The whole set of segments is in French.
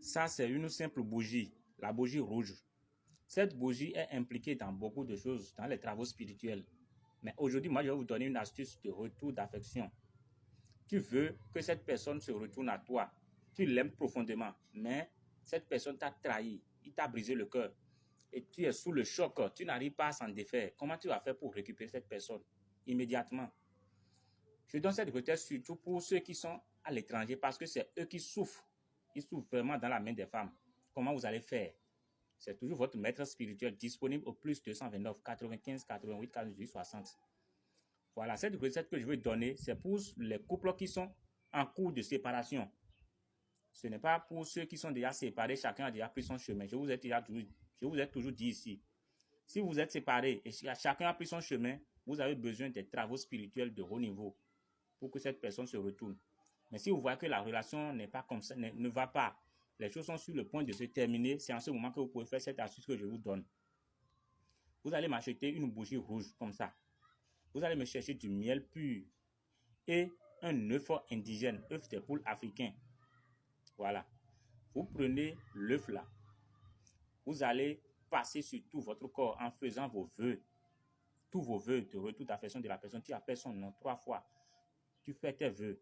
Ça, c'est une simple bougie, la bougie rouge. Cette bougie est impliquée dans beaucoup de choses, dans les travaux spirituels. Mais aujourd'hui, moi, je vais vous donner une astuce de retour d'affection. Tu veux que cette personne se retourne à toi. Tu l'aimes profondément, mais cette personne t'a trahi, il t'a brisé le cœur. Et tu es sous le choc, tu n'arrives pas à s'en défaire. Comment tu vas faire pour récupérer cette personne immédiatement? Je donne cette recette surtout pour ceux qui sont à l'étranger parce que c'est eux qui souffrent. Ils souffrent vraiment dans la main des femmes. Comment vous allez faire? C'est toujours votre maître spirituel disponible au plus 229 95 88 48 60. Voilà, cette recette que je vais donner, c'est pour les couples qui sont en cours de séparation. Ce n'est pas pour ceux qui sont déjà séparés, chacun a déjà pris son chemin. Je vous ai toujours dit ici. Si vous êtes séparés et chacun a pris son chemin, vous avez besoin des travaux spirituels de haut niveau pour que cette personne se retourne. Mais si vous voyez que la relation n'est pas comme ça, ne va pas, les choses sont sur le point de se terminer, c'est en ce moment que vous pouvez faire cette astuce que je vous donne. Vous allez m'acheter une bougie rouge comme ça. Vous allez me chercher du miel pur et un œuf indigène, œuf des poules africains. Voilà. Vous prenez l'œuf là. Vous allez passer sur tout votre corps en faisant vos vœux. Tous vos vœux de retour d'affection de la personne. Tu appelles son nom 3 fois. Tu fais tes vœux.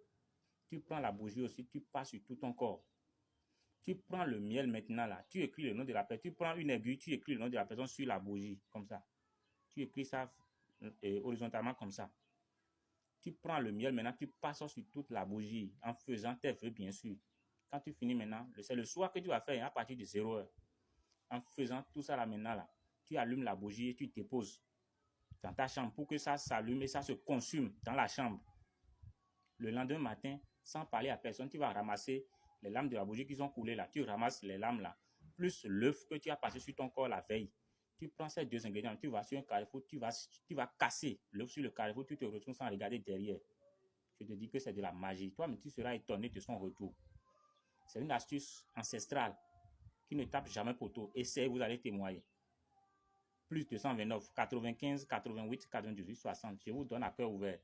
Tu prends la bougie aussi, tu passes sur tout ton corps. Tu prends le miel maintenant là. Tu écris le nom de la personne. Tu prends une aiguille, tu écris le nom de la personne sur la bougie. Comme ça. Tu écris ça horizontalement comme ça. Tu prends le miel maintenant, tu passes sur toute la bougie en faisant tes vœux bien sûr. Quand tu finis maintenant, c'est le soir que tu vas faire à partir de 0 heure. En faisant tout ça là maintenant là, tu allumes la bougie et tu déposes dans ta chambre pour que ça s'allume et ça se consume dans la chambre. Le lendemain matin, sans parler à personne, tu vas ramasser les lames de la bougie qui sont coulées là. Tu ramasses les lames là, plus l'œuf que tu as passé sur ton corps la veille. Tu prends ces deux ingrédients, tu vas sur un carrefour, tu vas casser l'œuf sur le carrefour, tu te retrouves sans regarder derrière. Je te dis que c'est de la magie. Toi-même, tu seras étonné de son retour. C'est une astuce ancestrale qui ne tape jamais poteau. Essayez, vous allez témoigner. Plus 229 95 88 98 60. Je vous donne à cœur ouvert.